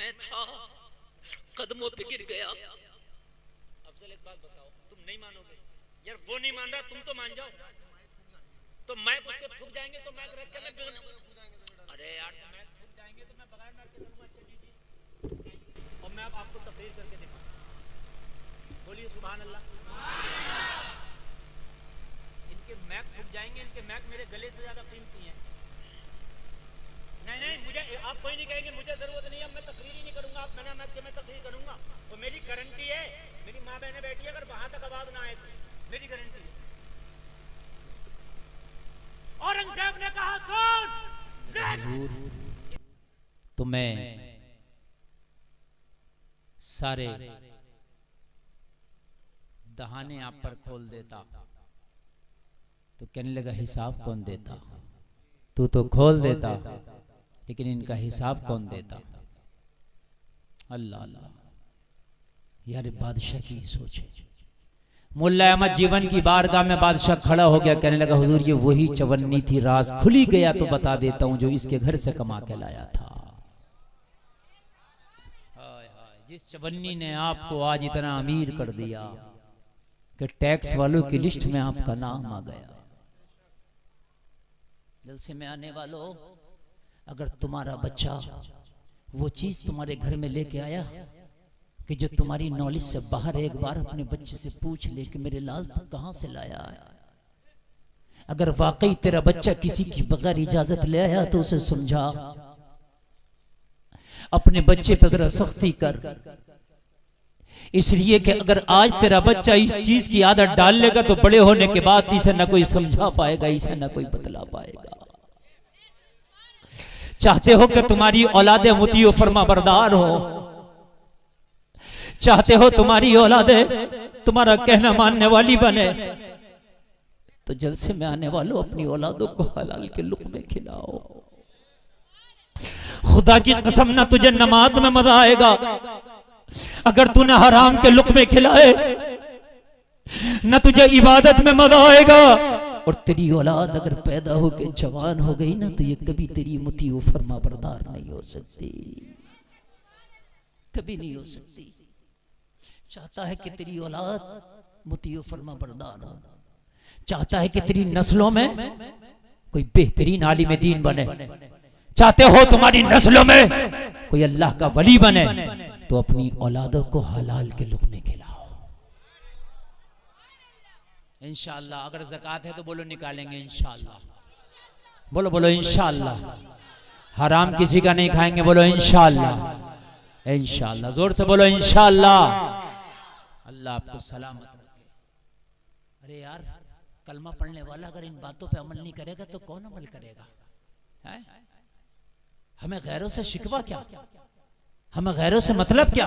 मैं था, कदमों पे गिर गया। अफजल एक बात बताओ, तुम नहीं मानोगे यार, वो नहीं मान रहा, तुम तो मान जाओ। तो माइक उसके फूक जाएंगे तो माइक रख के मैं अरे यार माइक फूक जाएंगे तो मैं बगैर माइक के करूंगा। अच्छा जी और मैं अब आपको तकरीर करके दिखाऊं। बोलिए सुभान अल्लाह। इनके मैक फूक जाएंगे, इनके मैक मेरे गले से ज्यादा कीमती हैं। नहीं नहीं मुझे आप कोई नहीं कहेंगे, मुझे जरूरत नहीं है, मैं तकरीर ही नहीं करूंगा। आप बिना मैक के मैं तकरीर करूंगा, वो मेरी गारंटी है। मेरी माँ बहने बैठी है, अगर वहां तक आवाज ना आए तो मेरी गारंटी है। औरंगजेब ने कहा सुन, तो मैं सारे दहाने आप पर खोल देता। तो कहने लगा हिसाब कौन देता? तू तो खोल देता, लेकिन इनका हिसाब कौन देता? अल्लाह अल्लाह यार, बादशाह की सोच है। मुल्ला अहमद जीवन की बारगाह में बादशाह खड़ा हो गया, कहने लगा हुजूर ये वही चवन्नी थी, राज खुली गया तो बता देता हूं, जो इसके घर से कमा के लाया था। जिस चवन्नी ने आपको आज इतना अमीर कर दिया कि टैक्स वालों की लिस्ट में आपका नाम आ गया। जलसे में आने वालों, अगर तुम्हारा बच्चा वो चीज तुम्हारे घर में लेके आया कि जो तुम्हारी नॉलेज से बाहर, एक बार अपने बच्चे से पूछ ले कि मेरे लाल तू कहां से लाया है। अगर वाकई तेरा बच्चा किसी की बगैर इजाजत ले आया तो उसे समझा, अपने बच्चे पर जरा सख्ती कर, इसलिए कि अगर आज तेरा बच्चा इस चीज की आदत डाल लेगा तो बड़े होने के बाद इसे ना कोई समझा पाएगा, इसे ना कोई बतला पाएगा। चाहते हो कि तुम्हारी औलादे मुतीओ फरमा बरदार हो, चाहते हो तुम्हारी औलादे तुम्हारा कहना मानने वाली बने, तो जलसे में आने वालों अपनी औलादों को हलाल के लुक़्मे खिलाओ। खुदा की कसम ना तुझे नमाज में मजा आएगा अगर तूने हराम के लुक़्मे खिलाए, न तुझे इबादत में मजा आएगा। और तेरी औलाद अगर पैदा होकर जवान हो गई ना, तो ये कभी तेरी मुतीओ फरमा बरदार नहीं हो सकती, कभी नहीं हो सकती। चाहता है कि तेरी औलाद मुतीओ फरमा बरदार हो, चाहता है कि तेरी नस्लों में कोई बेहतरीन आलिम दीन बने, चाहते हो तुम्हारी नस्लों में कोई अल्लाह का वली बने, तो अपनी औलादों को हलाल के लुक़्मे खिलाओ। इंशाअल्लाह अगर ज़कात है तो बोलो निकालेंगे इंशाअल्लाह, बोलो बोलो इंशाअल्लाह। हराम किसी का नहीं खाएंगे, बोलो इंशाअल्लाह, इंशाअल्लाह जोर से बोलो इंशाअल्लाह। अल्लाह आपको सलामत रखे। अरे यार, कलमा पढ़ने वाला अगर इन बातों पे अमल नहीं करेगा तो कौन अमल करेगा? है? हमें गैरों से शिकवा क्या, हमें गैरों से मतलब क्या,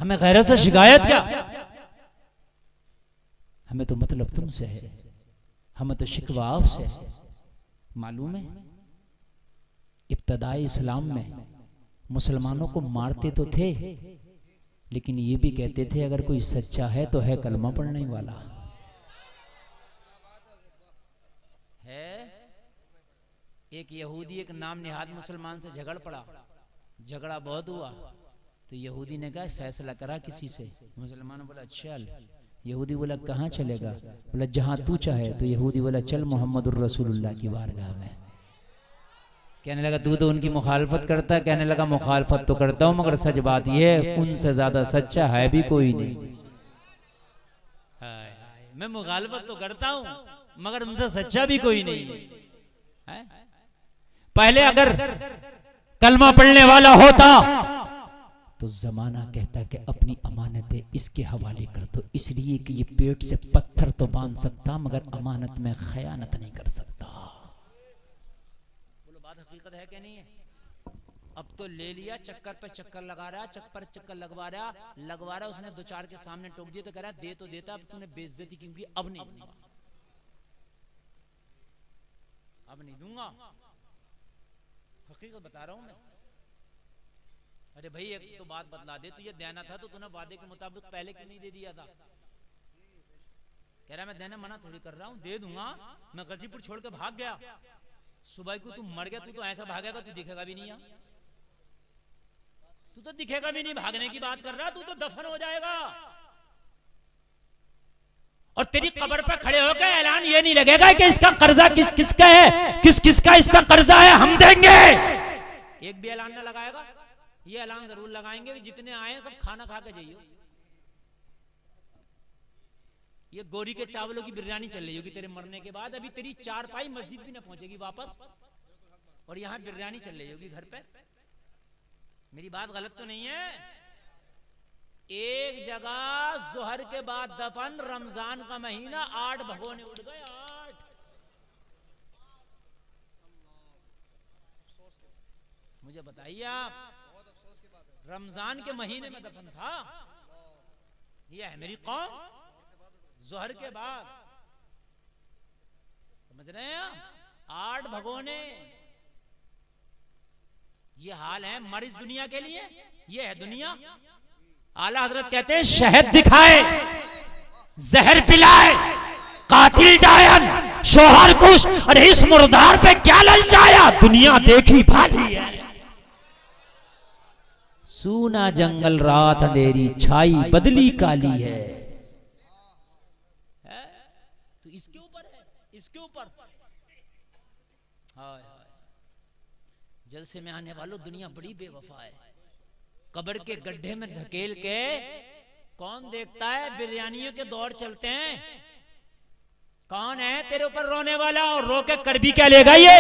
हमें गैरों से शिकायत क्या? हमें तो मतलब तुमसे है, हमें तो शिकवा आपसे है। मालूम है इब्तदाई इस्लाम में मुसलमानों को मारते तो थे, लेकिन ये भी कहते थे अगर कोई सच्चा है तो है कलमा पढ़ने वाला है। एक यहूदी एक नाम निहाद मुसलमान से झगड़ पड़ा, झगड़ा बहुत हुआ, तो यहूदी ने कहा फैसला करा किसी से। मुसलमान बोला चल, यहूदी बोला कहाँ चलेगा? बोला जहां तू चाहे। तो यहूदी बोला चल मोहम्मदुर रसूलुल्लाह की बारगाह में। कहने लगा तू तो उनकी मुखालफत करता है, कहने लगा मुखालफत तो करता हूं, मगर सच बात यह उनसे ज्यादा सच्चा है भी कोई नहीं। मैं मुखालफत तो करता हूं मगर उनसे सच्चा भी कोई नहीं है। पहले अगर कलमा पढ़ने वाला होता तो जमाना कहता कि अपनी अमानतें इसके हवाले कर दो, इसलिए कि ये पेट से पत्थर तो बांध सकता मगर अमानत में खयानत नहीं कर सकता। बोलो बात हकीकत है कि नहीं है? अब तो ले लिया, चक्कर पे चक्कर लगा रहा, चक्कर चक्कर लगवा रहा, उसने दो चार के सामने टोक दिया तो कह रहा दे तो देता, अब तूने बेइज्जती क्यों की? अब नहीं दूंगा, अब नहीं दूंगा। हकीकत बता रहा हूं मैं। अरे भाई एक तो बात बतला दे, तुझे देना था तो तूने वादे के मुताबिक पहले क्यों नहीं दे दिया था? कह रहा मैं देने मना थोड़ी कर रहा हूं, दे दूंगा। मैं गाजीपुर छोड़ के भाग गया, सुबह को तू मर गया, तू तो ऐसा भागेगा तू दिखेगा भी नहीं। तो दिखेगा भी नहीं, भागने की बात कर रहा, तू तो दफन हो जाएगा। और तेरी कब्र पर खड़े होकर ऐलान ये नहीं लगेगा कि इसका कर्जा किस किसका है, किस किसका इस पर कर्जा है, हम देंगे। एक भी ऐलान ना लगाएगा। ये ऐलान जरूर लगाएंगे जितने आए सब खाना खा के जाइए। ये गोरी के चावलों की बिरयानी चल रही होगी तेरे मरने के बाद, अभी तेरी चारपाई मस्जिद भी ना पहुंचेगी वापस, और यहाँ बिरयानी चल रही होगी घर पे। मेरी बात गलत तो नहीं है? एक जगह जोहर के बाद दफन, रमजान का महीना, 8 भगोने उड़ गए, 8। मुझे बताइए आप, रमजान के महीने में दफन था। यह है मेरी कौम, जोहर के बाद, समझ रहे हैं आप? 8 भगोने। ये हाल है मर इस दुनिया के लिए, ये है दुनिया। आला हजरत कहते हैं शहद दिखाए, जहर पिलाए, कातिल डायन, शोहर कुश, अरे इस मुर्दार पे क्या ललचाया, दुनिया देखी भाली है। सूना जंगल रात अंधेरी छाई, बदली काली है। तो इसके ऊपर है, इसके ऊपर। हाय हाय, जलसे में आने वालों, दुनिया बड़ी बेवफा है। कब्र के गड्ढे में धकेल के कौन देखता है? बिरयानियों के दौर चलते हैं। कौन है तेरे ऊपर रोने वाला? और रो के कर भी क्या लेगा? ये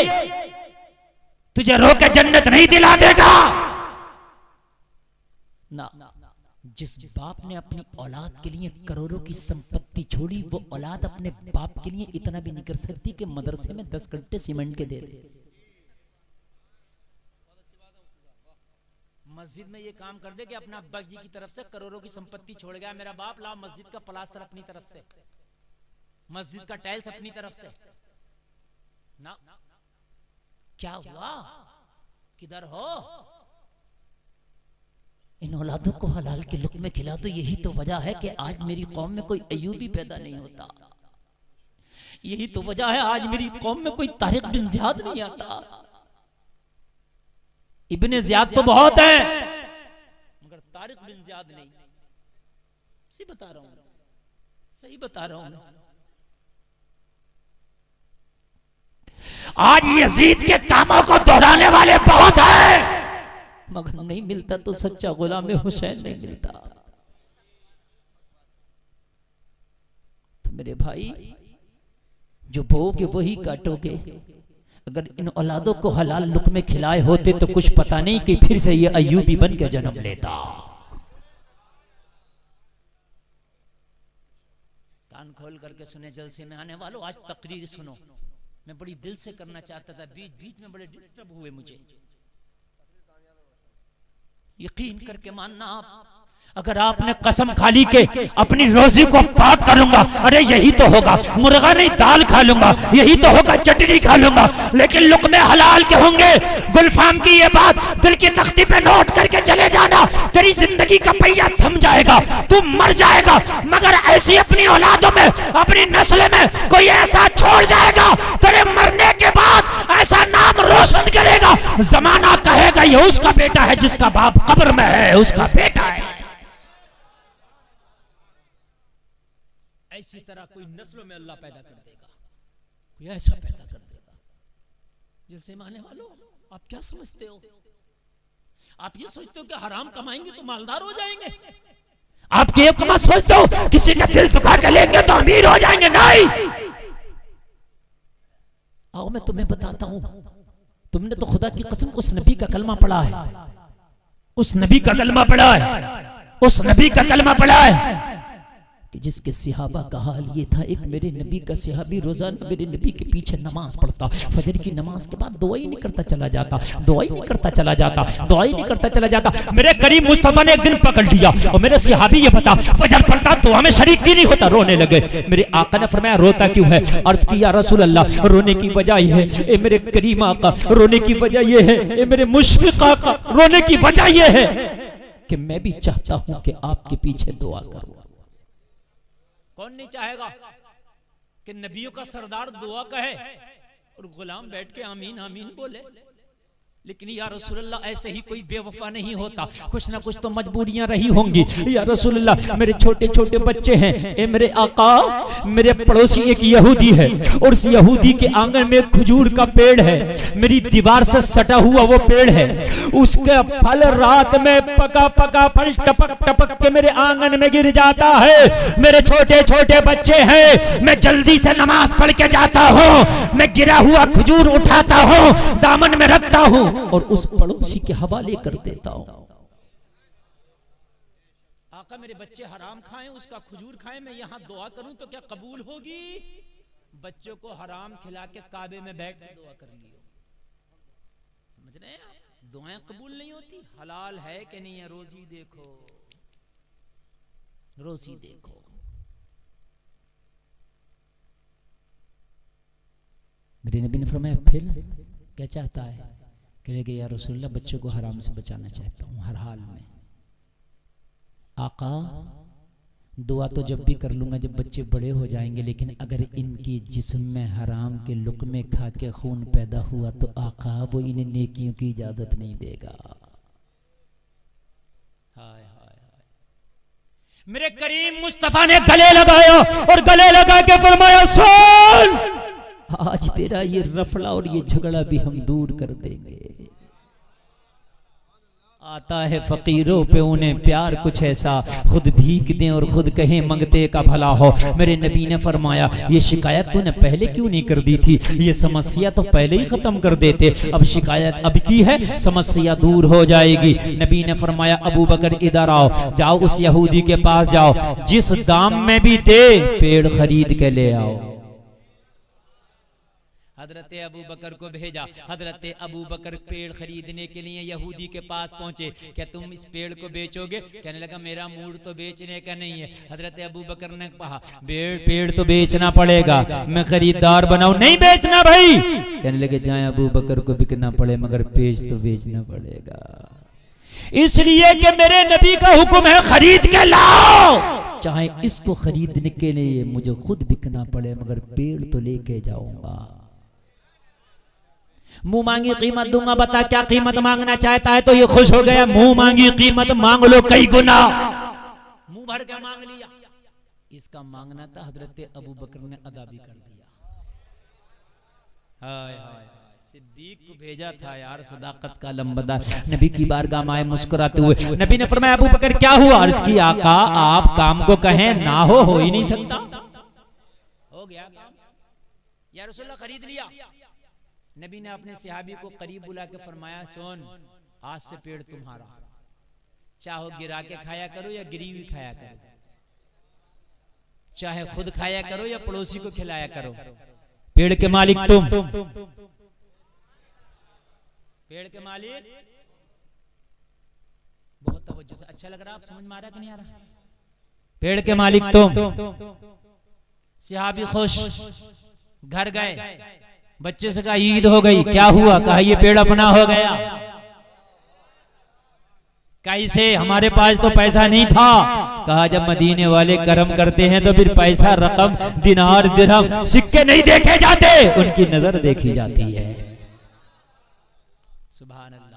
तुझे रो के जन्नत नहीं दिला देगा ना। जिस बाप ने अपनी औलाद के लिए करोड़ों की संपत्ति छोड़ी, वो औलाद अपने बाप के लिए इतना भी नहीं कर सकती कि मदरसे में 10 कट्टे सीमेंट के दे दे। मस्जिद में ये काम कर दे कि अपना अब्बा जी की तरफ से करोड़ों की संपत्ति छोड़ गया मेरा बाप, ला मस्जिद का प्लास्टर अपनी तरफ से, मस्जिद का टाइल्स अपनी तरफ से ना। क्या हुआ? किधर हो? इन औलादों को हलाल के लुक़्मे खिला दो। यही तो वजह है कि आज मेरी कौम में कोई अय्यूबी पैदा नहीं होता। यही तो वजह है आज मेरी कौम में कोई तारिक बिन ज़ियाद नहीं आता। इब्ने ज़ियाद तो बहुत है मगर तारिक बिन ज़ियाद नहीं। सही बता रहा हूं, सही बता रहा हूं। आज यजीद के कामों को दोहराने वाले बहुत हैं मगर नहीं मिलता तो सच्चा गुलाम हुसैन नहीं मिलता। तो मेरे भाई, जो बोओगे वही काटोगे। अगर इन औलादों को हलाल लुक़्मे खिलाए होते तो कुछ पता नहीं कि फिर से ये अय्यूबी बन के जन्म लेता। कान खोल करके सुने जलसे में आने वालों, आज तकरीर सुनो। मैं बड़ी दिल से करना चाहता था, बीच बीच में बड़े डिस्टर्ब हुए मुझे। यकीन करके मानना आप, अगर आपने कसम खा ली के अपनी रोजी को पाक करूंगा, अरे यही तो होगा, मुर्गा नहीं दाल खा लूंगा, यही तो होगा चटनी खा लूंगा, लेकिन लुक़्मे हलाल के होंगे। गुलफाम की ये बात दिल की तख्ती पे नोट करके चले जाना, तेरी जिंदगी का पहिया थम जाएगा, तू मर जाएगा, मगर ऐसी अपनी औलादों में, अपनी नस्ल में कोई ऐसा छोड़ जाएगा, तेरे मरने के बाद ऐसा नाम रोशन करेगा, जमाना कहेगा ये उसका बेटा है, जिसका बाप कब्र में है उसका बेटा है। ऐसी तरह कोई नस्लों में अल्लाह पैदा कर देगा, कोई ऐसा पैदा कर देगा। जिससे माने वालों, आप क्या समझते हो? आप ये सोचते हो कि हराम कमाएंगे तो मालदार हो जाएंगे? आप ये मत सोचते हो किसी का दिल दुखा के लेंगे तो अमीर हो जाएंगे? नहीं। आओ मैं तुम्हें बताता हूं, तुमने तो खुदा की कसम उस नबी का कलमा पढ़ा है, उस नबी का कलमा पढ़ा है, उस नबी का कलमा पढ़ा है कि जिसके सिहाबा का हाल ये था। एक मेरे नबी का सिहाबी रोजाना मेरे नबी के पीछे नमाज पढ़ता, फजर की नमाज के बाद दुआ ही नहीं करता चला जाता, दुआ ही नहीं करता चला जाता, दुआ ही नहीं करता चला जाता। मेरे करीम मुस्तफा ने एक दिन पकड़ लिया और मेरे सिहाबी ये बता, फजर पढ़ता दुआ में शरीक क्यों नहीं होता? रोने लगे। मेरे आका ने फरमाया रोता क्यों है? अर्ज किया रसूल अल्लाह, रोने की वजह ये है, ए मेरे करीम आका, रोने की वजह ये है, ए मेरे मुशफिक आका, रोने की वजह ये है कि मैं भी चाहता हूं कि आपके पीछे दुआ करूं। कौन नहीं चाहेगा कि नबियों का सरदार दुआ कहे और गुलाम बैठ के आमीन आमीन बोले? लेकिन या रसूलल्लाह ऐसे ही कोई बेवफा नहीं होता, कुछ ना कुछ तो मजबूरियां रही होंगी। या रसूलल्लाह मेरे छोटे छोटे बच्चे हैं, ए मेरे आका, मेरे पड़ोसी एक यहूदी है और उस यहूदी के आंगन में खजूर का पेड़ है, मेरी दीवार से सटा हुआ वो पेड़ है, उसका फल रात में पका पका फल टपक टपक के मेरे आंगन में गिर जाता है। मेरे छोटे छोटे बच्चे हैं, मैं जल्दी से नमाज पढ़ के जाता हूँ, मैं गिरा हुआ खजूर उठाता हूँ, दामन में रखता हूँ और उस पड़ोसी के हवाले कर देता हूं। आका मेरे बच्चे हराम खाएं, उसका खजूर खाएं, मैं यहां दुआ करूं तो क्या कबूल होगी? बच्चों को हराम खिला के काबे में बैठ के दुआ कर लियो। समझ रहे हैं आप? दुआएं कबूल नहीं होती। हलाल है कि नहीं है? रोजी देखो, रोजी देखो। मेरे नबी ने फरमाया फिर क्या चाहता है? कहेगा या रसूलल्लाह बच्चों को हराम से बचाना चाहता हूं हर हाल में। आका दुआ तो जब भी कर लूंगा जब बच्चे बड़े हो जाएंगे, लेकिन अगर इनकी जिस्म में हराम के लुक़मे खा के खून पैदा हुआ तो आका वो इन्हें नेकियों की इजाजत नहीं देगा। हाय हाय हाय। मेरे करीम मुस्तफा ने गले लगाया और गले लगा के फरमाया सुन, आज तेरा ये रफड़ा और ये झगड़ा भी हम दूर कर देंगे। आता है फकीरों पे उन्हें प्यार कुछ ऐसा, खुद भीख दें और खुद कहें मंगते का भला हो। मेरे नबी ने फरमाया ये शिकायत तूने पहले क्यों नहीं कर दी थी? ये समस्या तो पहले ही खत्म कर देते, अब शिकायत अब की है, समस्या दूर हो जाएगी। नबी ने फरमाया अबू बकर इधर आओ, जाओ उस यहूदी के पास जाओ, जिस दाम में भी दे पेड़ खरीद के ले आओ। हजरत अबू बकर को भेजा। हजरत अबू बकर पेड़ खरीदने के लिए यहूदी के पास पहुंचे। क्या तुम इस पेड़ को बेचोगे? कहने लगा मेरा मूड तो बेचने का नहीं है। हजरत अबू बकर ने कहा पेड़ तो बेचना पड़ेगा, मैं खरीदार बनाऊं। नहीं बेचना भाई। कहने लगे जाए अबू बकर को बिकना पड़े मगर पेड़ तो बेचना पड़ेगा, इसलिए कि मेरे नबी का हुक्म है खरीद के लाओ, चाहे इसको खरीदने के लिए मुझे खुद बिकना पड़े मगर पेड़ तो लेके जाऊंगा। मुंह मांगी कीमत दूंगा, बता क्या कीमत मांगना चाहता है? तो ये खुश हो गया, मुंह मांगी कीमत मांग लो कई गुना। मुंह भर के मांग लिया। इसका मांगना था, हजरत अबू बकर ने अदा भी कर दिया। हाय हाय, सिद्दीक को भेजा था यार, सदाकत का लंबदार। नबी की बारगाह में आए मुस्कुराते हुए। नबी ने फरमाया अबू बकर क्या हुआ? अर्ज की आका आप काम को कहें ना हो ही नहीं सकता। हो गया या रसूलल्लाह खरीद लिया। नबी ने अपने सहाबी को करीब बुला के फरमाया सुन, आज से पेड़ तुम्हारा, चाहो गिरा के खाया करो या गिरी हुई खाया करो, चाहे खुद खाया करो या पड़ोसी को खिलाया करो, पेड़ के मालिक तुम। पेड़ के मालिक। बहुत तवज्जो से, अच्छा लग रहा? आप समझ में आ रहा कि नहीं आ रहा? पेड़ के मालिक तुम। सहाबी खुश, घर गए, बच्चे से कहा ईद हो गई, क्या हुआ? कहा ये पेड़ अपना हो गया। कैसे? हमारे पास तो पैसा नहीं था। कहा जब मदीने वाले करम करते हैं तो फिर पैसा, रकम, दिनार, दिरहम, सिक्के नहीं देखे जाते, उनकी नजर देखी जाती है। सुभान अल्लाह।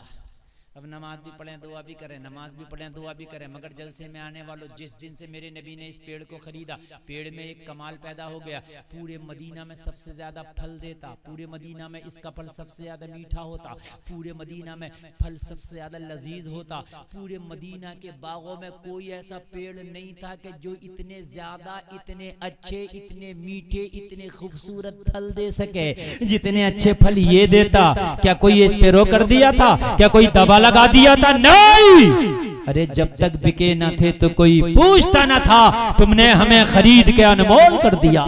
अब नमाज भी पढ़ें दुआ भी करें, नमाज भी पढ़ें दुआ भी करें, मगर जलसे में आने वालों, जिस दिन से मेरे नबी ने इस पेड़ को खरीदा, पेड़ में एक कमाल पैदा हो गया। पूरे मदीना में सबसे ज्यादा फल देता, पूरे मदीना में इसका फल सबसे ज्यादा मीठा होता, पूरे मदीना में फल सबसे ज्यादा लजीज होता। पूरे मदीना के बागों में कोई ऐसा पेड़ नहीं था कि जो इतने ज्यादा, इतने अच्छे, इतने मीठे, इतने खूबसूरत फल दे सके जितने अच्छे फल ये देता। क्या कोई इस पे रोक कर दिया था? क्या कोई दबा लगा दिया था? नहीं। अरे जब तक बिके न थे तो कोई पूछता न था, तुमने हमें खरीद के अनमोल कर दिया।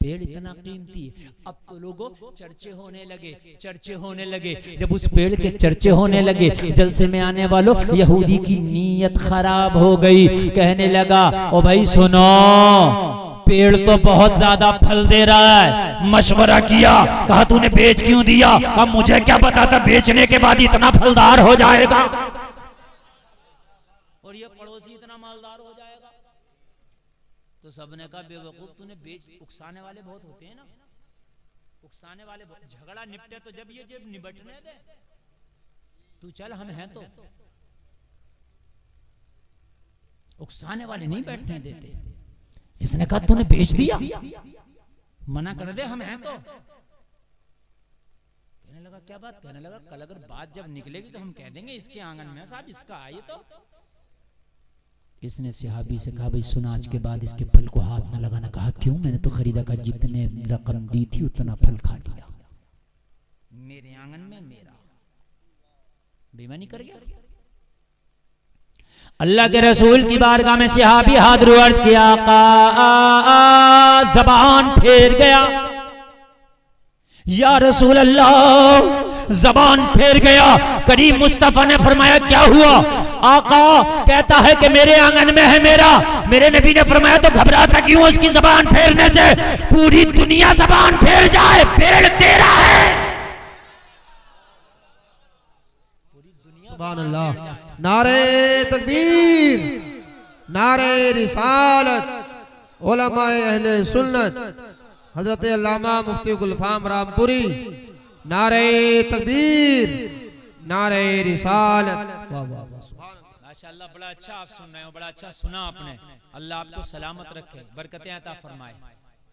पेड़ इतना कीमती है। अब तो लोगों चर्चे होने लगे, चर्चे होने लगे। जब उस पेड़ के चर्चे होने लगे, जलसे में आने वालों, यहूदी की नीयत खराब हो गई। कहने लगा ओ भाई सुनो, पेड़ तो बहुत ज्यादा फल दे रहा है। मशवरा किया, कहा तूने बेच क्यों दिया? अब मुझे क्या पता था बेचने के बाद इतना फलदार हो जाएगा और ये पड़ोसी इतना मालदार हो जाएगा। तो सबने कहा बेवकूफ, तूने बेच, उकसाने वाले बहुत होते हैं ना, उकसाने वाले झगड़ा निपटे तो जब ये जब निबटने दे, तू चल हम हैं तो। उकसाने वाले नहीं बैठने देते। इसने कहा तूने बेच दिया, मना कर दे हम हैं तो। कहने लगा क्या बात? कहने लगा कल अगर बात जब निकलेगी तो हम कह देंगे इसके आंगन में साहब इसका आइए तो। इसने सहाबी से कहा भाई सुना आज के बाद इसके फल को हाथ न लगाना। कहा क्यों? मैंने तो खरीदा। का जितने रकम दी थी उतना फल खा लिया, मेरे आंगन में मेरा। बेईमानी कर गया। अल्लाह के रसूल की बारगाह में सहाबी हाथ अर्ज किया, आका जबान फेर गया। या रसूल अल्लाह जबान फेर गया। करीम मुस्तफा ने फरमाया क्या हुआ? आका कहता है कि मेरे आंगन में है मेरा। मेरे नबी ने फरमाया तो घबराता क्यों? उसकी जबान फेरने से पूरी दुनिया जबान फेर जाए, पेड़ तेरा है। सुभान अल्लाह। नारे तकबीर, नारे रिसालत, उलमाए अहले सुन्नत, हजरत अल्लामा मुफ्ती गुलफाम रामपुरी। नारे तकबीर, नारे रिसालत। वाह वाह वाह, माशाअल्लाह। बड़ा अच्छा आप सुन रहे हो, बड़ा अच्छा सुना आपने। अल्लाह आपको सलामत रखे, बरकतें अता फरमाए,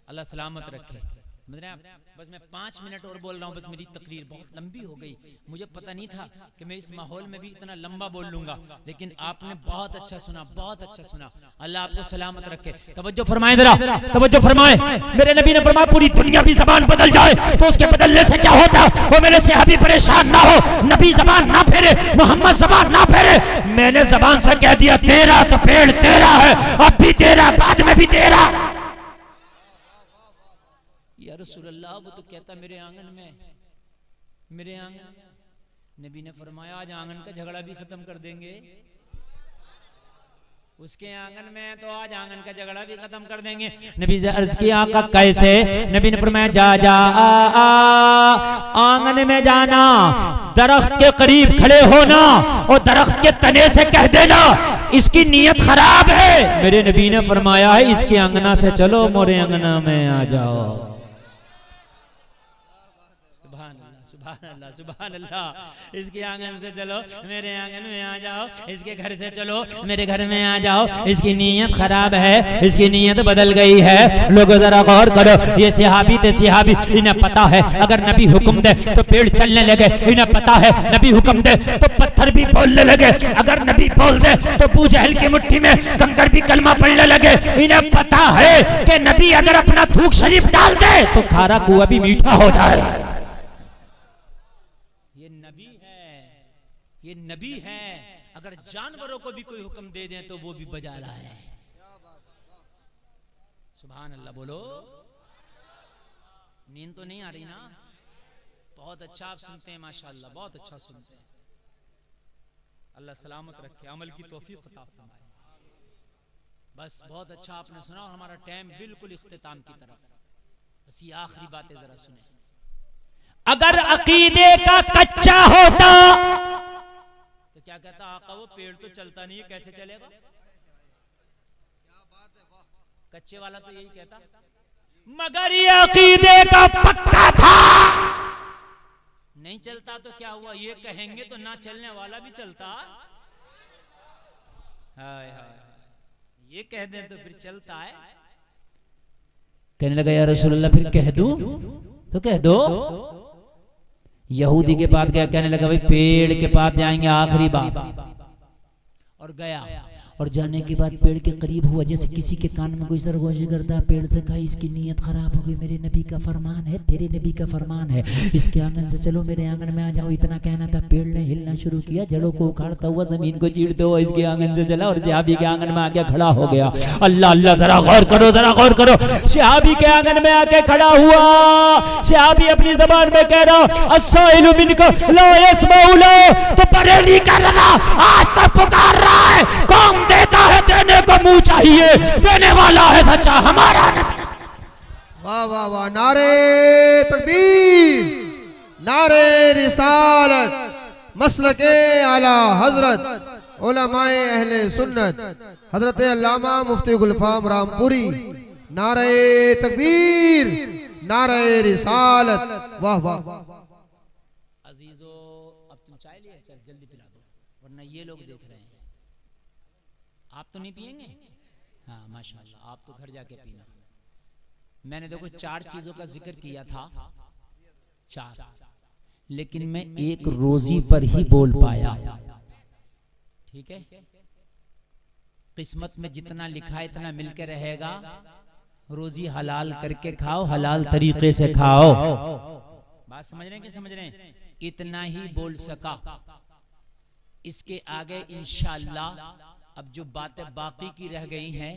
अल्लाह सलामत रखे। बस मैं 5 मिनट और बोल रहा हूँ, बस मेरी तकरीर बहुत लंबी हो गई। मुझे पता नहीं था कि मैं इस माहौल में भी इतना लंबा बोल लूंगा, लेकिन आपने बहुत अच्छा सुना, बहुत अच्छा सुना। अल्लाह आपको सलामत रखे। तवज्जो फरमाएं जरा, तवज्जो फरमाएं। मेरे नबी ने फरमाया पूरी दुनिया भी जबान बदल जाए तो उसके बदलने से क्या होता? वो मेरे सहाबी परेशान ना हो, नबी जबान ना फेरे, मोहम्मद जबान ना फेरे। मैंने जबान से कह दिया तेरा तो पेड़ तेरा है, अब भी तेरा, बाद में भी तेरा। या रसूल अल्लाह वो तो कहता मेरे आंगन में, मेरे आंगन। नबी ने फरमाया आज आंगन का झगड़ा भी खत्म कर देंगे। उसके आंगन में तो आज आंगन का झगड़ा भी खत्म कर देंगे। नबी से अर्ज किया आका कैसे? नबी ने फरमाया जा जा आंगन में जाना, दरख्त के करीब खड़े होना और दरख्त के तने से कह देना इसकी नीयत खराब है। मेरे नबी ने फरमाया है इसके अंगना से चलो, मोरे अंगना में आ जाओ। सुभान अल्लाह, सुभान अल्लाह। इसके आंगन से चलो, मेरे आंगन में आ जाओ। इसके घर से चलो, मेरे घर में आ जाओ। इसकी नीयत खराब है, इसकी नीयत बदल गई है। लोगों जरा गौर करो, ये सहाबी थे सहाबी, इन्हें पता है अगर नबी हुक्म दे तो पेड़ चलने लगे। इन्हें पता है नबी हुक्म दे तो पत्थर भी बोलने लगे। अगर नबी बोल दे तो अबू जहल की मुट्ठी में कंकर भी कलमा पढ़ने लगे। इन्हें पता है कि नबी अगर अपना थूक शरीफ डाल दे तो खारा कुआं भी मीठा हो जाए। ये नबी है। अगर जानवरों को भी कोई हुक्म दे दें तो वो भी बजा लाए। सुभान अल्लाह बोलो। नींद तो नहीं आ रही ना? बहुत अच्छा आप सुनते हैं माशाअल्लाह, बहुत अच्छा सुनते हैं। अल्लाह सलामत रखे, अमल की तौफीक अता फरमाए। बस बहुत अच्छा आपने सुना और हमारा टाइम बिल्कुल इख्तिताम की तरफ। बस ये आखिरी बातें जरा सुने। अगर अकीदे का कच्चा होता तो क्या कहता आका वो पेड़ तो चलता नहीं है, कैसे चलेगा? कच्चे वाला तो यही कहता। मगर ये अकीदे का पक्का था, नहीं चलता तो क्या हुआ? ये कहेंगे तो ना चलने वाला भी चलता। हाय हाय, ये कह दे तो फिर चलता है। कहने लगा या रसूलल्लाह फिर कह दूं? तो कह दो। यहूदी के पास गया, कहने लगा भाई पेड़ के पास जाएंगे आखिरी बार। और गया, और जाने के बाद पेड़ के करीब हुआ, जैसे किसी के कान में कोई सरगोशी करता है। पेड़ से कहा इसकी नीयत खराब हो गई, मेरे नबी का फरमान है, तेरे नबी का फरमान है, इसके आंगन से चलो, मेरे आंगन में आ जाओ। इतना कहना था, पेड़ ने हिलना शुरू किया, जड़ों को उखाड़ता हुआ जमीन को चीरते हुआ इसके आंगन से चला और सहाबी के आंगन में आके खड़ा हो गया। अल्लाह अल्लाह, जरा गौर करो, जरा गौर करो। सहाबी के आंगन में आके खड़ा हुआ, सहाबी अपनी जबान में कह रहा अस्साइलु मिनको ला यस्माउ ला, तो बरेली का लगा आज तक पुकार रहा है। कौन देता है? देने को मुंह चाहिए, देने वाला है सच्चा हमारा नबी। वाह वाह वाह, नारे तकबीर, नारे रिसालत, मसलके आला हजरत उलमाए अहले सुन्नत हजरत अल्लामा मुफ्ती गुलफाम रामपुरी। नारे तकबीर, नारे रिसालत। वाह वाह। अजीजो अब तुम चाय लिए, चल जल्दी पिला दो, वरना ये लोग देख रहे हैं। आप तो नहीं पिएंगे? हाँ माशाल्लाह, आप तो घर जाके पीना। मैंने देखो 4 चीजों का जिक्र किया था, 4, लेकिन मैं एक रोजी पर ही बोल पाया। ठीक है, किस्मत में जितना लिखा है इतना मिलकर रहेगा। रोजी हलाल करके खाओ, हलाल तरीके से खाओ। बात समझ रहे हैं कि समझ रहे हैं? इतना ही बोल सका। इसके आगे इंशाअल्लाह अब जो बातें बाकी की रह गई हैं,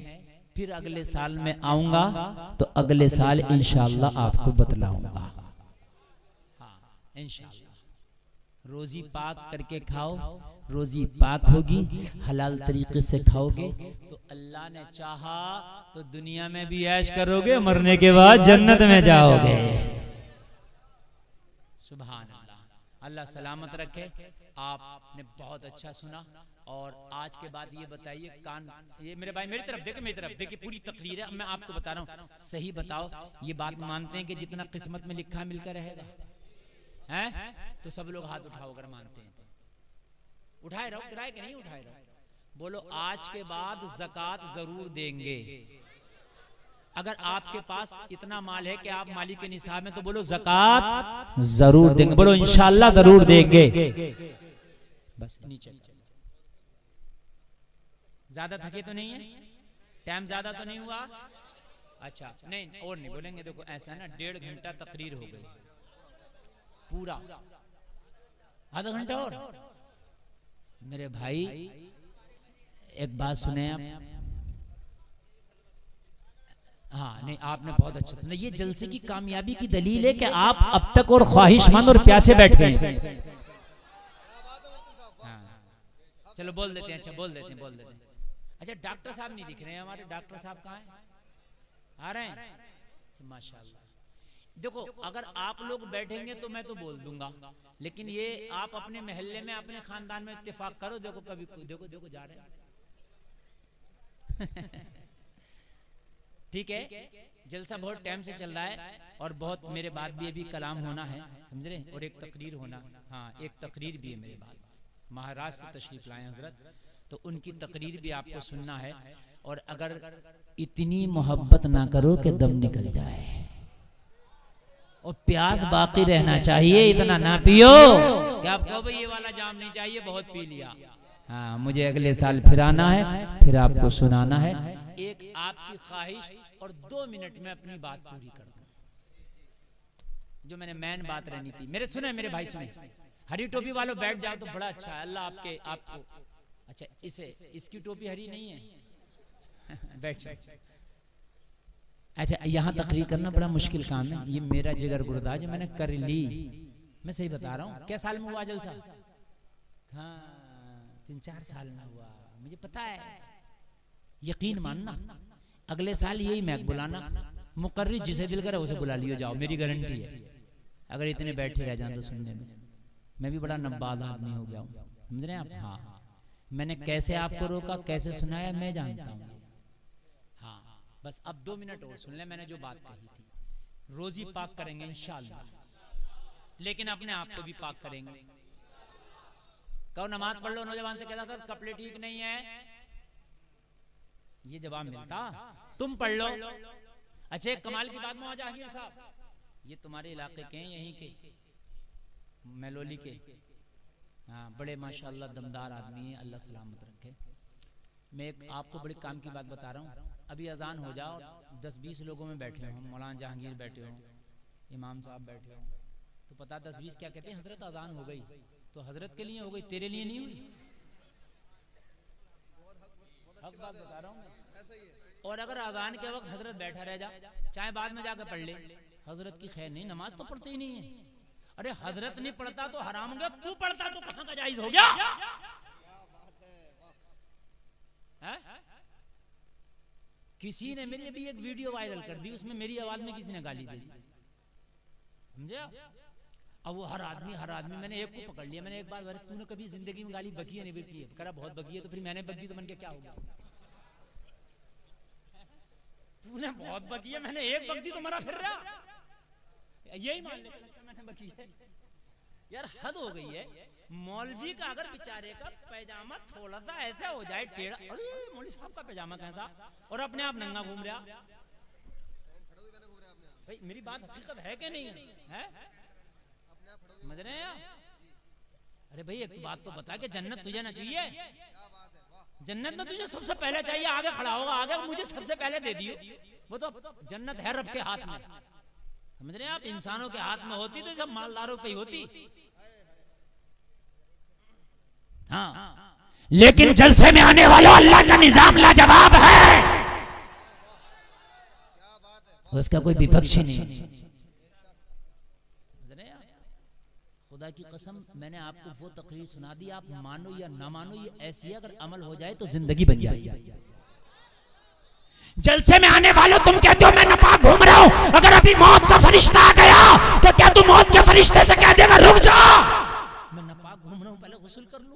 फिर अगले साल में आऊंगा तो अगले साल इंशाअल्लाह आपको बतलाऊंगा। हाँ इंशाअल्लाह। रोजी पाक करके खाओ, रोजी पाक होगी, हलाल तरीके से खाओगे तो अल्लाह ने चाहा तो दुनिया में भी ऐश करोगे, मरने के बाद जन्नत में जाओगे। सुभान अल्लाह। अल्लाह सलामत रखे। आपने बहुत अच्छा सुना। और आज के बाद ये बताइए, कान ये मेरे भाई मेरी तरफ देखिए, मेरी तरफ देखिए, पूरी तकरीर है। मैं आपको बता रहा हूँ, सही बताओ, ये बात मानते हैं कि जितना किस्मत में लिखा मिलकर रहेगा? हैं? तो सब लोग हाथ उठाओ अगर मानते हैं तो। उठाए रहो, गिराए कि नहीं उठाए रहो। बोलो आज के बाद ज़कात जरूर देंगे। अगर आपके पास इतना माल है कि आप मालिक के निसाब में, तो बोलो ज़कात जरूर देंगे। बोलो इंशाअल्लाह जरूर देंगे। बस नीचे। ज्यादा थके तो नहीं है? टाइम ज्यादा तो नहीं हुआ? अच्छा नहीं, और नहीं बोलेंगे। देखो ऐसा है ना, 1.5 घंटा तकरीर हो गई पूरा, आधा घंटा और। मेरे भाई एक बात सुने आप। हाँ नहीं, आपने बहुत अच्छा सुना। ये जलसे की कामयाबी की दलील है कि आप अब तक और ख्वाहिशमंद और प्यासे बैठे हैं। हाँ चलो बोल देते हैं। अच्छा बोल देते हैं, बोल देते हैं। अच्छा डॉक्टर साहब नहीं दिख रहे हैं हमारे। डॉक्टर साहब कहाँ हैं? आ रहे हैं? माशाल्लाह। देखो अगर आप लोग बैठेंगे तो मैं तो बोल दूंगा, लेकिन ये आप अपने मोहल्ले में, अपने खानदान में इत्तेफाक करो। देखो कभी देखो देखो जा रहे हैं। ठीक है, जलसा बहुत टाइम से चल रहा है और बहुत मेरे बाद भी अभी कलाम होना है, समझ रहे, और एक तकरीर होना। हाँ एक तकरीर भी है मेरे बाद। महाराष्ट्र से तशरीफ लाए हजरत, तो उनकी तकरीर भी आपको सुनना है। और अगर इतनी मोहब्बत ना करो कि दम निकल जाए, और प्यास बाकी रहना चाहिए, इतना ना पियो कि आप कहो भाई ये वाला जाम नहीं चाहिए, बहुत पी लिया। हाँ मुझे अगले साल फिर आना है, फिर आपको सुनाना है। एक आपकी ख्वाहिश और 2 मिनट में अपनी बात पूरी कर दूं, जो मैंने मेन बात रहनी थी। मेरे सुने मेरे भाई सुने, हरी टोपी वालों बैठ जाओ तो बड़ा अच्छा है। अल्लाह आपको अच्छा, इसकी टोपी हरी नहीं है। बैठ। अच्छा यहाँ तकरीर करना बड़ा मुश्किल काम है। ये मेरा जिगर गुर्दा जो मैंने कर ली, मैं सही बता रहा हूँ। क्या साल में हुआ जलसा? हाँ 3-4 साल में हुआ, मुझे पता है। यकीन मानना, अगले साल यही मैक बुलाना, मुकर्री जिसे दिल करे उसे बुला लियो जाओ, मेरी गारंटी है। अगर इतने बैठे रह जाए तो सुनने में, मैं भी बड़ा नब्बाद आदमी हो गया हूँ, समझ रहे हैं आप? हाँ मैंने कैसे आपको रोका, कैसे सुनाया, मैं जानता हूँ। हाँ बस अब 2 मिनट और सुन ले। मैंने जो बात कही थी, रोजी पाक करेंगे इंशाअल्लाह, लेकिन अपने आप को भी पाक करेंगे। कहो नमाज पढ़ लो, नौजवान से कहता था कपड़े ठीक नहीं है, ये जवाब मिलता तुम पढ़ लो। अच्छा कमाल की बात मौजा जहांगीर साहब, ये तुम्हारे इलाके के हैं, यहीं के मेलोली के। हाँ बड़े माशाल्लाह दमदार आदमी है, अल्लाह सलामत रखे। मैं एक आपको बड़ी काम की बात बता रहा हूँ। अभी अजान हो जाओ, 10-20 लोगों में बैठे हों, मौलाना जहांगीर बैठे हों, इमाम साहब बैठे हों, तो पता 10-20 क्या कहते हैं? हजरत अजान हो गई। तो हजरत के लिए हो गई, तेरे लिए नहीं हुई। हक बात बता रहा हूँ। और अगर अजान के वक्त हजरत बैठा रह जा, चाहे बाद में जाकर पढ़ ले, हजरत की खैर नहीं, नमाज तो पढ़ते ही नहीं है। अरे हजरत नहीं पढ़ता तो हराम हो गया, तू पढ़ता तो कहां का जायज हो गया? किसी ने मेरी अभी एक वीडियो वायरल कर दी, उसमें मेरी आवाज में किसी ने गाली दी, समझे? अब वो हर आदमी मैंने एक को पकड़ लिया। मैंने एक बार, अरे तूने कभी जिंदगी में गाली बकी है नहीं बकी है? करा बहुत बकी है। तो फिर मैंने बक दी तो मन के क्या हो गया? तूने बहुत बकी है, मैंने एक बक दी तो मरा फिर रहा, यही मान ले मैंने बकी है। यार हद हो गई है। मौलवी का अगर बेचारे का पैजामा थोड़ा सा ऐसा हो जाए टेढ़ा, अरे मौलवी साहब का पैजामा कैसा, और अपने आप नंगा घूम रहा। भाई मेरी बात हकीकत है कि नहीं है? समझ रहे हैं? अरे भाई एक बात तो बता कि जन्नत तुझे ना चाहिए? जन्नत में तुझे सबसे पहले चाहिए, आगे खड़ा होगा, आगे मुझे सबसे पहले दे दियो। वो तो जन्नत है रब के हाथ में, समझ रहे हैं आप? इंसानों के हाथ में होती तो सब मालदारों पे ही होती। हाँ, लेकिन जलसे में आने वालों अल्लाह का निजाम लाजवाब है, उसका कोई विपक्ष नहीं। खुदा की कसम, मैंने आपको वो तकरीर सुना दी, आप मानो या ना मानो, ये ऐसी है अगर अमल हो जाए तो जिंदगी बन जाएगी। जलसे में आने वालों तुम कहते हो मैं नापाक घूम रहा हूं, अगर अभी मौत का फरिश्ता आ गया तो क्या तुम मौत के फरिश्ते से कह देगा रुक जा, मैं नापाक घूम रहा हूं, पहले गुस्ल कर लो?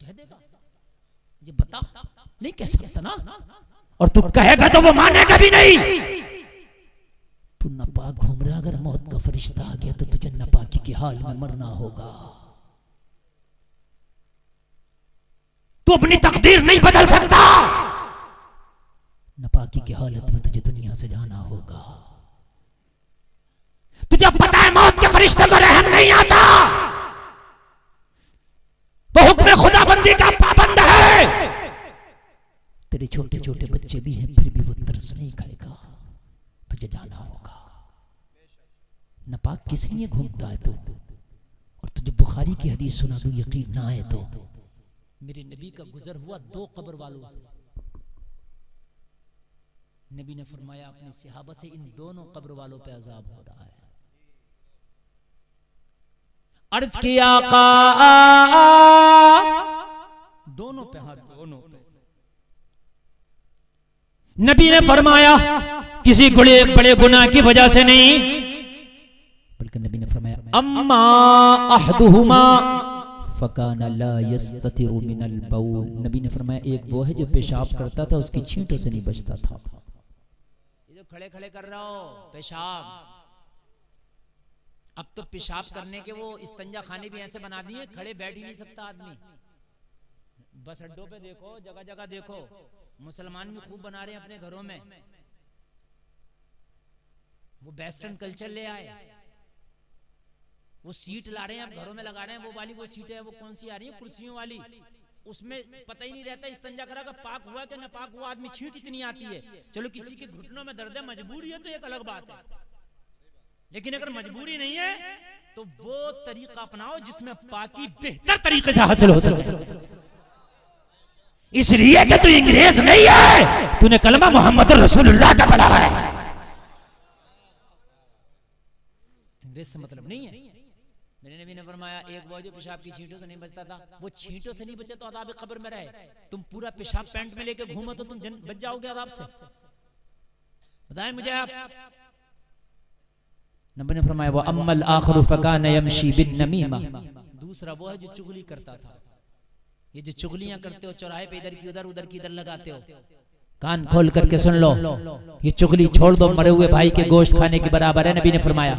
कह देगा? ये बता, नहीं कह सकता ना, और तू कहेगा तो वो मानेगा भी नहीं। तू नापाक घूम रहा, अगर मौत का फरिश्ता आ गया तो तुझे नापाकी के हाल में मरना होगा। तू अपनी तकदीर नहीं बदल सकता, नापाकी की हालत में तुझे दुनिया से जाना होगा। तुझे पता है मौत के फरिश्ते को रहम नहीं आता, वो हुक्म खुदाबंदी का पाबंद है। तेरे छोटे छोटे बच्चे भी हैं, फिर भी वो तरस नहीं खाएगा, तुझे जाना होगा। नापाक किस लिए घूमता है तू? और तुझे बुखारी की हदीस सुना दूं, यकीन ना आए तो, मेरे नबी का गुजर हुआ 2 कब्र वालों से। नबी ने फरमाया अपने सहाबा से, इन दोनों कब्र वालों पे अजाब हो रहा है। अर्ज किया आका, दोनों पे हाथ, दोनों पे। नबी ने फरमाया किसी बड़े गुनाह की वजह से नहीं, बल्कि नबी ने फरमाया अम्मा अहदुहुमा फकाना ला यस्ततिरु मिनल बौल। नबी ने फरमाया एक वो है जो पेशाब करता था, उसकी छींटों से नहीं बचता था। ये जो खड़े खड़े कर रहा हो पेशाब, अब तो पेशाब करने के वो इस्तंजा खाने भी ऐसे बना दिए, खड़े बैठ ही नहीं सकता आदमी। बस अड्डों पे देखो, जगह जगह देखो, मुसलमान भी खूब बना रहे हैं अपने घरों में। वो वेस्टर्न कल्चर ले आए, वो सीट ला रहे हैं, अब घरों में लगा रहे हैं। वो वाली वो सीट है, वो कौन सी आ रही है, कुर्सियों वाली, उसमें पता ही नहीं रहता इस्तंजा करा का पाक हुआ कि नापाक हुआ। आदमी छींट इतनी आती है, चलो किसी के घुटनों में दर्द है, मजबूरी है तो एक अलग बात है, लेकिन अगर मजबूरी नहीं है तो वो तरीका अपनाओ जिसमें पाकी बेहतर तरीके से हासिल हो सके। इसलिए कि तू अंग्रेज नहीं है, तूने कलमा मोहम्मद रसूलुल्लाह का पढ़ा है। अंग्रेज से मतलब नहीं है। मेरे नबी ने फरमाया एक वो जो पेशाब की छींटों से नहीं बचता था, वो छींटों से नहीं बचे तो अज़ाब कब्र में रहे। तुम पूरा पेशाब पैंट में लेके घूमो तो तुम बच जाओगे अज़ाब से? बताएं मुझे आप। नबी ने फरमाया वो अम्मल आखिरु फकान यमशी बिन नमीमा, दूसरा वो है जो चुगली करता था। ये जो चुगलियां करते हो चौराहे पे, इधर की उधर की इधर लगाते हो, कान खोल करके सुन लो, ये चुगली छोड़ दो, मरे हुए भाई के गोश्त खाने के बराबर है। नबी ने फरमाया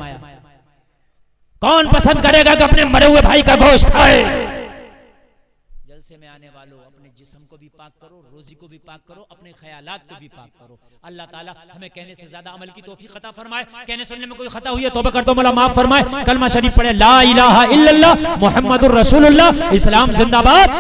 कौन पसंद करेगा कि अपने मरे हुए भाई का गोश्त खाए? जलसे में आने वालों अपने जिस्म को भी पाक करो, रोजी को भी पाक करो, अपने ख्यालात को भी पाक करो। अल्लाह ताला हमें कहने से ज्यादा अमल की तौफीक अता फरमाए। कहने सुनने में कोई खता हुई है तौबा कर दो, मौला माफ फरमाए। कलमा शरीफ पढ़े, ला इलाहा इल्लल्लाह मुहम्मदुर रसूलुल्लाह, इस्लाम जिंदाबाद।